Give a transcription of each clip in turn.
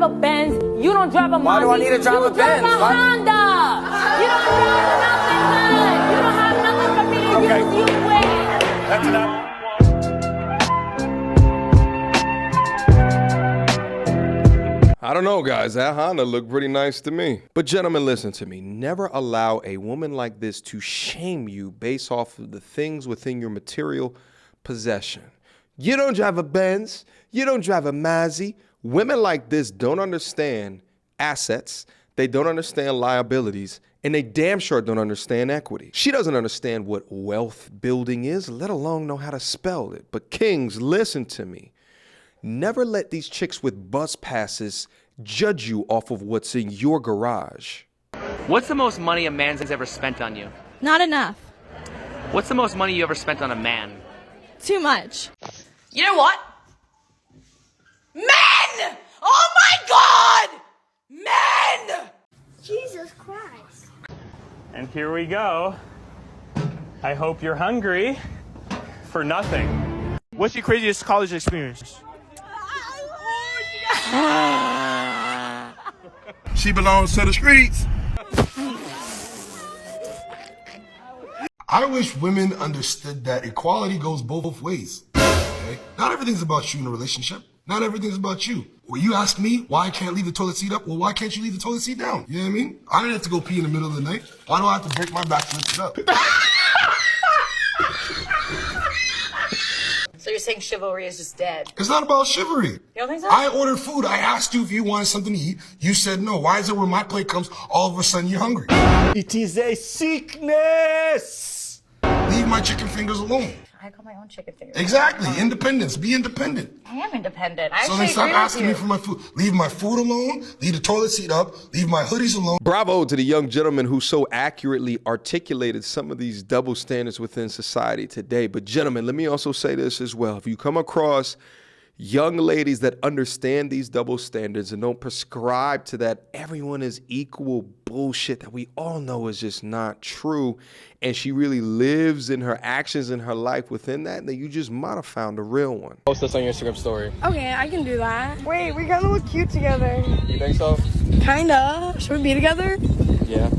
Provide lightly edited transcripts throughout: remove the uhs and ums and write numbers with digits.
drive a Benz. You don't drive a Mazda. Why do I need to drive a Benz? You drive a Honda. You don't drive nothing good. You don't have nothing for me to use. You wait. That's enough. I don't know, guys. That Honda looked pretty nice to me. But gentlemen, listen to me. Never allow a woman like this to shame you based off of the things within your material possession. You don't drive a Benz. You don't drive a Mazda. Women like this don't understand assets. They don't understand liabilities. And they damn sure don't understand equity. She doesn't understand what wealth building is, let alone know how to spell it. But kings, listen to me. Never let these chicks with bus passes judge you off of what's in your garage. What's the most money a man's ever spent on you? Not enough. What's the most money you ever spent on a man? Too much. You know what? Men! Oh my God! Men! Jesus Christ. And here we go. I hope you're hungry for nothing. What's your craziest college experience? She belongs to the streets. I wish women understood that equality goes both ways. Okay? Not everything's about you in a relationship. Not everything's about you. Well, you ask me why I can't leave the toilet seat up. Well, why can't you leave the toilet seat down? You know what I mean? I didn't have to go pee in the middle of the night. Why do I have to break my back to lift it up? So you're saying chivalry is just dead? It's not about chivalry. You don't think so? I ordered food. I asked you if you wanted something to eat. You said no. Why is it when my plate comes, all of a sudden you're hungry? It is a sickness. Leave my chicken fingers alone. I got my own chicken fingers. Exactly. Independence. Be independent. I am independent. I So actually then stop agree with asking you. me for my food. Leave my food alone. Leave the toilet seat up. Leave my hoodies alone. Bravo to the young gentleman who so accurately articulated some of these double standards within society today. But gentlemen, let me also say this as well. If you come across young ladies that understand these double standards and don't prescribe to that everyone is equal bullshit that we all know is just not true, and she really lives in her actions in her life within that, then you just might have found a real one. Post this on your Instagram story. Okay, I can do that. Wait, we kind of look cute together. You think so? Kinda. Should we be together? Yeah.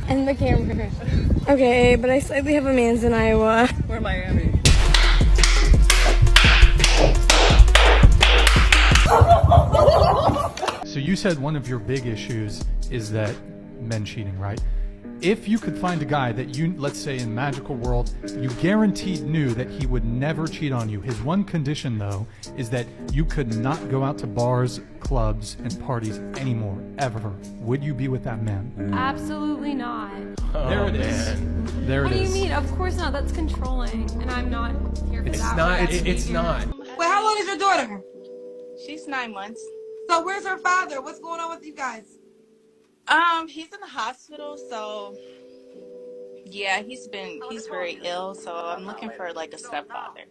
And the camera. Okay, but I slightly have a man's in Iowa. We're Miami. So you said one of your big issues is that men cheating, right? If you could find a guy that you, let's say in magical world, you guaranteed knew that he would never cheat on you. His one condition though is that you could not go out to bars, clubs, and parties anymore, ever. Would you be with that man? Absolutely not. There it is. There it is. What do you mean? Of course not. That's controlling, and I'm not here for that. It's not. Wait, how old is your daughter? She's 9 months. So where's her father? What's going on with you guys? He's in the hospital, so yeah, he's very ill, so I'm looking for like a stepfather.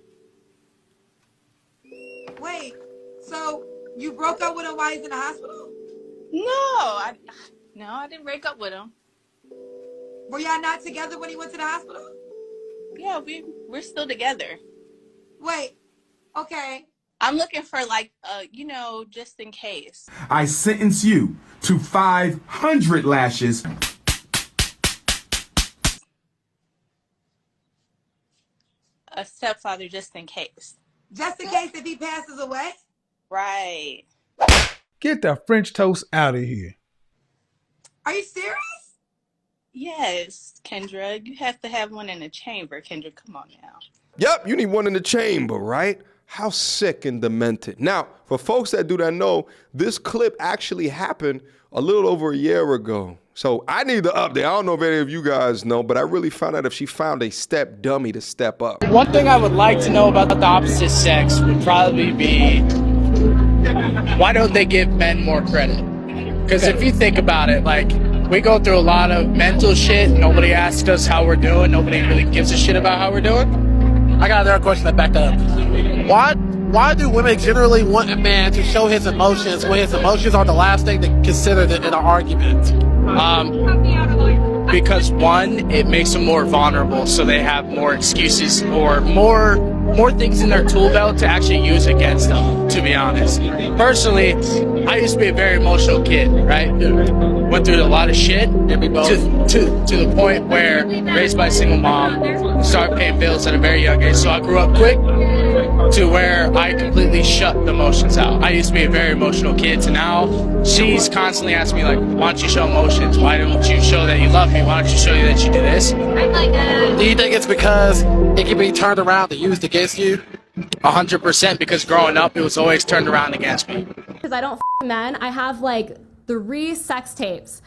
Wait, so you broke up with him while he's in the hospital? No, I didn't break up with him. Were y'all not together when he went to the hospital? Yeah, we're still together. Wait, okay. I'm looking for like, just in case. I sentence you to 500 lashes. A stepfather just in case. Just in case if he passes away? Right. Get that French toast out of here. Are you serious? Yes, Kendra. You have to have one in the chamber, Kendra. Come on now. Yep, you need one in the chamber, right? How sick and demented. Now, for folks that do not know, this clip actually happened a little over a year ago. So I need the update. I don't know if any of you guys know, but I really found out if she found a step dummy to step up. One thing I would like to know about the opposite sex would probably be, why don't they give men more credit? Because if you think about it, like, we go through a lot of mental shit. Nobody asks us how we're doing. Nobody really gives a shit about how we're doing. I got another question to back that up. Why do women generally want a man to show his emotions when his emotions are the last thing to consider in an argument? because one, it makes them more vulnerable, so they have more excuses or more things in their tool belt to actually use against them, to be honest. Personally, I used to be a very emotional kid, right? Went through a lot of shit to the point where raised by a single mom, started paying bills at a very young age. So I grew up quick to where I completely shut the emotions out. I used to be a very emotional kid, to now she's constantly asking me like, why don't you show emotions? Why don't you show that you love me? Why don't you show you that you do this? Do you think it's because it can be turned around and used against you? 100%, because growing up, it was always turned around against me. Because I don't men, I have like 3 sex tapes.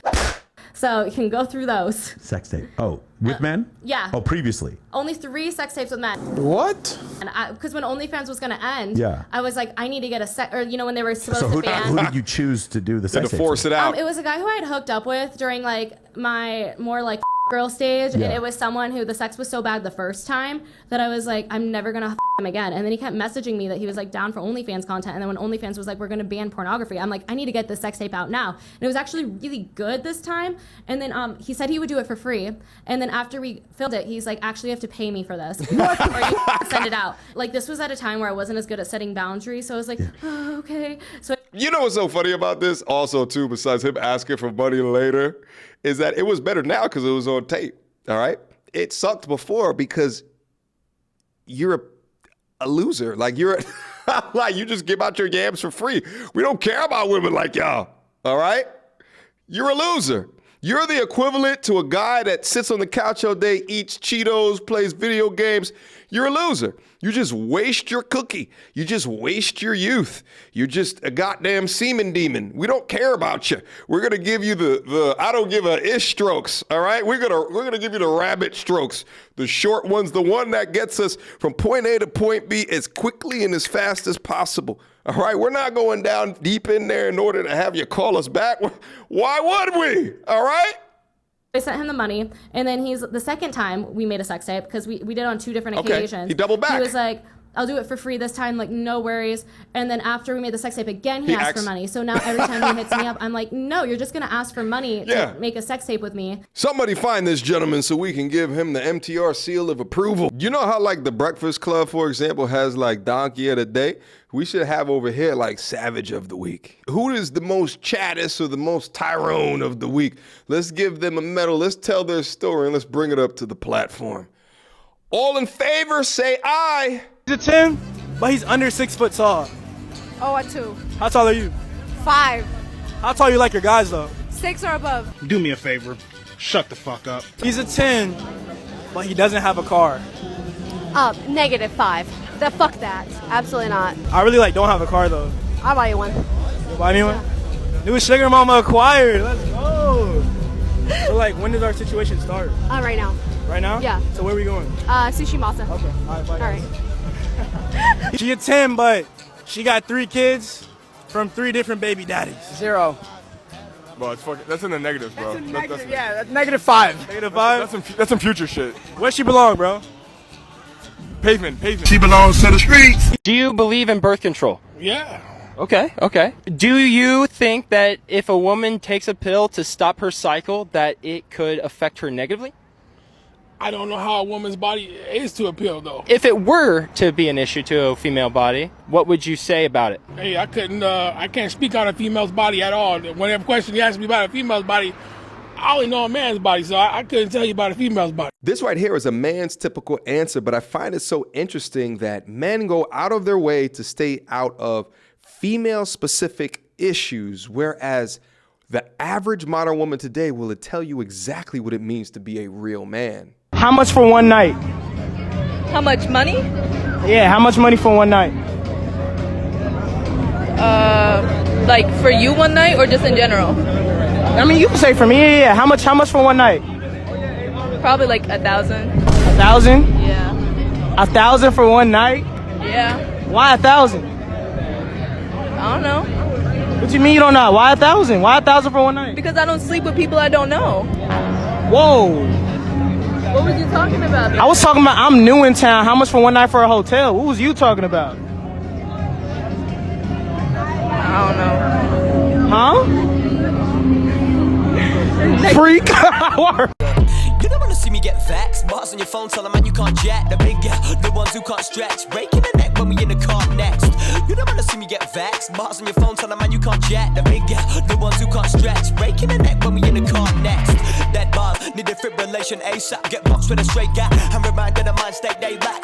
So you can go through those. Sex tape. Oh, with men? Yeah. Oh, previously. Only 3 sex tapes with men. What? And because when OnlyFans was gonna end, yeah, I was like, I need to get a sex, or you know, when they were supposed so to ban. who did you choose to do the sex tape? To force it out. It was a guy who I had hooked up with during like my more like girl stage, and it was someone who the sex was so bad the first time that I was like, I'm never gonna him again. And then he kept messaging me that he was like down for OnlyFans content, and then when OnlyFans was like, we're gonna ban pornography, I'm like, I need to get this sex tape out now. And it was actually really good this time. And then he said he would do it for free, and then after we filmed it, he's like, actually you have to pay me for this or you send it out. Like, this was at a time where I wasn't as good at setting boundaries, so I was like, oh, okay. So you know what's so funny about this also too, besides him asking for money later, is that it was better now because it was on tape. All right, it sucked before because you're a loser. Like you're like, you just give out your yams for free. We don't care about women like y'all. All right, you're a loser. You're the equivalent to a guy that sits on the couch all day, eats Cheetos, plays video games. You're a loser. You just waste your cookie. You just waste your youth. You're just a goddamn semen demon. We don't care about you. We're gonna give you the I don't give a ish strokes. All right, we're gonna give you the rabbit strokes, the short ones, the one that gets us from point A to point B as quickly and as fast as possible. All right, we're not going down deep in there in order to have you call us back. Why would we? All right. I sent him the money, and then the second time we made a sex tape, because we did it on 2 different occasions. He doubled back. He was like, I'll do it for free this time, like, no worries. And then after we made the sex tape again, he asked for money. So now every time he hits me up, I'm like, no, you're just gonna ask for money to make a sex tape with me. Somebody find this gentleman so we can give him the MTR seal of approval. You know how like the Breakfast Club, for example, has like Donkey of the Day? We should have over here like Savage of the Week. Who is the most chattest or the most Tyrone of the week? Let's give them a medal. Let's tell their story and let's bring it up to the platform. All in favor, say aye. He's a 10, but he's under 6 foot tall. Oh, a 2. How tall are you? 5. How tall you like your guys though? 6 or above. Do me a favor. Shut the fuck up. He's a 10, but he doesn't have a car. -5. Fuck that. Absolutely not. I really don't have a car though. I'll buy you one. You'll buy me one? New sugar mama acquired. Let's go. So when did our situation start? Right now. Right now? Yeah. So where are we going? Sushi Masa. Okay. All right. Bye. All right. She a 10, but she got 3 kids from 3 different baby daddies. 0. Bro, that's in the negatives, bro. That's negative, yeah, that's -5. -5? That's some future shit. Where she belong, bro? Pavement. She belongs to the streets. Do you believe in birth control? Yeah. Okay. Do you think that if a woman takes a pill to stop her cycle, that it could affect her negatively? I don't know how a woman's body is to a pill, though. If it were to be an issue to a female body, what would you say about it? Hey, I can't speak on a female's body at all. Whenever question you ask me about a female's body, I only know a man's body, so I couldn't tell you about a female's body. This right here is a man's typical answer, but I find it so interesting that men go out of their way to stay out of female-specific issues, whereas the average modern woman today will tell you exactly what it means to be a real man. How much for one night? How much money? Yeah, how much money for one night? Like for you one night or just in general? I mean, you can say for me, yeah. How much for one night? Probably like 1,000. 1,000? Yeah. 1,000 for one night? Yeah. Why 1,000? I don't know. What you mean you don't know? Why 1,000? Why 1,000 for one night? Because I don't sleep with people I don't know. Whoa. What was you talking about? I was talking about I'm new in town. How much for one night for a hotel? What was you talking about? I don't know. Huh? Freak. see me get vexed. Bars on your phone, tell a man you can't jet. The big gal, the ones who can't stretch. Breaking the neck when we in the car next. You don't wanna see me get vexed. Bars on your phone, tell a man you can't jet. The big gal, the ones who can't stretch. Breaking the neck when we in the car next. That bars, need defibrillation ASAP. Get boxed with a straight gap. I'm reminded of mind state they lack.